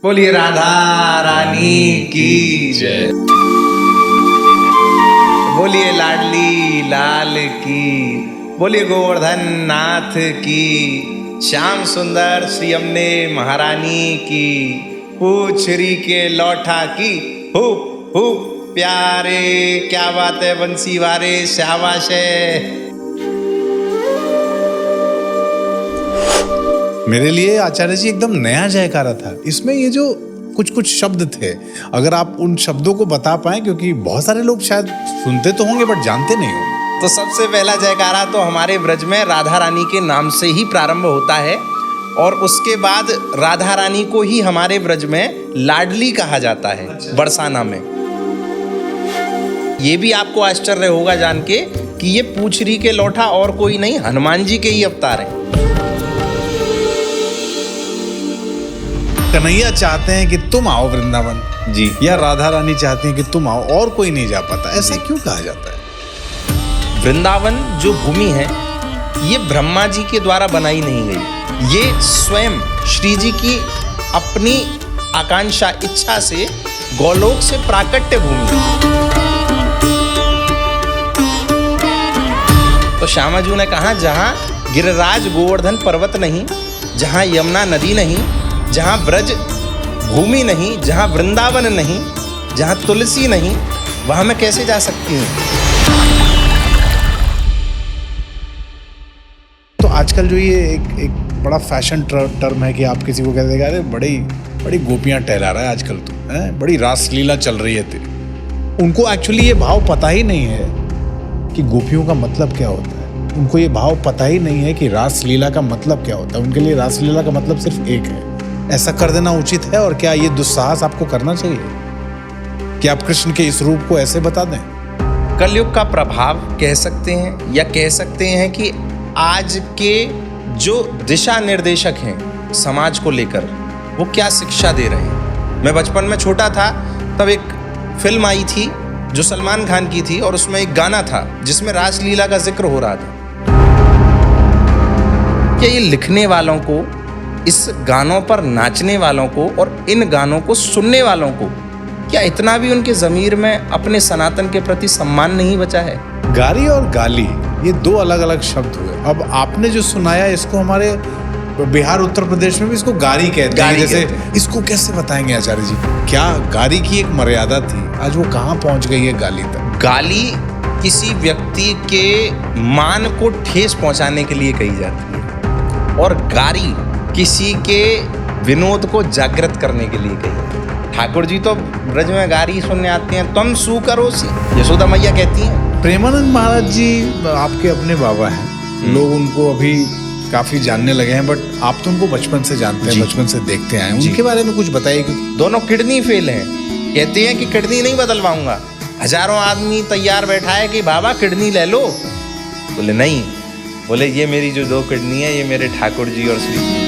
बोलिए राधा रानी की जय। बोलिए लाडली लाल की, बोलिए गोवर्धन नाथ की, श्याम सुंदर श्री यमुने महारानी की, पूछरी के लौठा की, हु हु प्यारे, क्या बात है बंसी वारे, शाबाश है। मेरे लिए आचार्य जी एकदम नया जयकारा था। इसमें ये जो कुछ कुछ शब्द थे, अगर आप उन शब्दों को बता पाएं, क्योंकि बहुत सारे लोग शायद सुनते तो होंगे बट जानते नहीं होंगे। तो सबसे पहला जयकारा तो हमारे ब्रज में राधा रानी के नाम से ही प्रारंभ होता है और उसके बाद राधा रानी को ही हमारे ब्रज में लाडली कहा जाता है। बरसाना में ये भी आपको आश्चर्य होगा जान के कि ये पूछरी के लौठा और कोई नहीं, हनुमान जी के ही अवतार है। कन्हैया चाहते हैं कि तुम आओ वृंदावन जी, या राधा रानी चाहती हैं कि तुम आओ और कोई नहीं जा पाता, ऐसा क्यों कहा जाता है? वृंदावन जो भूमि है ये ब्रह्मा जी के द्वारा बनाई नहीं गई, ये स्वयं श्री जी की अपनी आकांक्षा इच्छा से गोलोक से प्राकट्य भूमि है। तो श्यामाजू ने कहा जहां गिरिराज गोवर्धन पर्वत नहीं, जहां यमुना नदी नहीं, जहां ब्रज भूमि नहीं, जहां वृंदावन नहीं, जहां तुलसी नहीं, वहां मैं कैसे जा सकती हूँ। तो आजकल जो ये एक बड़ा फैशन टर्म है कि आप किसी को कहते हैं अरे बड़ी गोपियां टहला रहा है आजकल, तो है बड़ी रासलीला चल रही है तेरी। उनको एक्चुअली ये भाव पता ही नहीं है कि गोपियों का मतलब क्या होता है। उनको ये भाव पता ही नहीं है कि रासलीला का मतलब क्या होता है। उनके लिए रासलीला का मतलब सिर्फ एक है। ऐसा कर देना उचित है? और क्या ये दुस्साहस आपको करना चाहिए कि आप कृष्ण के इस रूप को ऐसे बता दें? कलयुग का प्रभाव कह सकते हैं, या कह सकते हैं कि आज के जो दिशा निर्देशक हैं समाज को लेकर, वो क्या शिक्षा दे रहे हैं। मैं बचपन में छोटा था तब एक फिल्म आई थी जो सलमान खान की थी और उसमें एक गाना था जिसमें रासलीला का जिक्र हो रहा था। क्या ये लिखने वालों को, इस गानों पर नाचने वालों को और इन गानों को सुनने वालों को क्या इतना भी उनके ज़मीर में अपने सनातन के प्रति सम्मान नहीं बचा है? गारी और गाली ये दो अलग अलग शब्द हुए। अब आपने जो सुनाया इसको हमारे बिहार उत्तर प्रदेश में भी इसको गारी कहते हैं। जैसे इसको कैसे बताएंगे आचार्य जी? क्या गारी की एक मर्यादा थी, आज वो कहाँ पहुंच गई है गाली तक? गाली किसी व्यक्ति के मान को ठेस पहुंचाने के लिए कही जाती है और गारी किसी के विनोद को जागृत करने के लिए कही। ठाकुर जी तो ब्रज में गारी सुनने आते हैं, तुम सू करो सी, यशोदा मैया कहती हैं। प्रेमानंद महाराज जी आपके अपने बाबा हैं, लोग उनको अभी काफी जानने लगे हैं, बट आप तो उनको बचपन से जानते हैं, बचपन से देखते आए हैं। उनके बारे में कुछ बताइए। दोनों किडनी फेल हैं, कहते हैं कि किडनी नहीं बदलवाऊंगा। हजारों आदमी तैयार बैठा है कि बाबा किडनी ले लो, बोले नहीं, बोले ये मेरी जो दो किडनी है ये मेरे ठाकुर जी और श्री जी।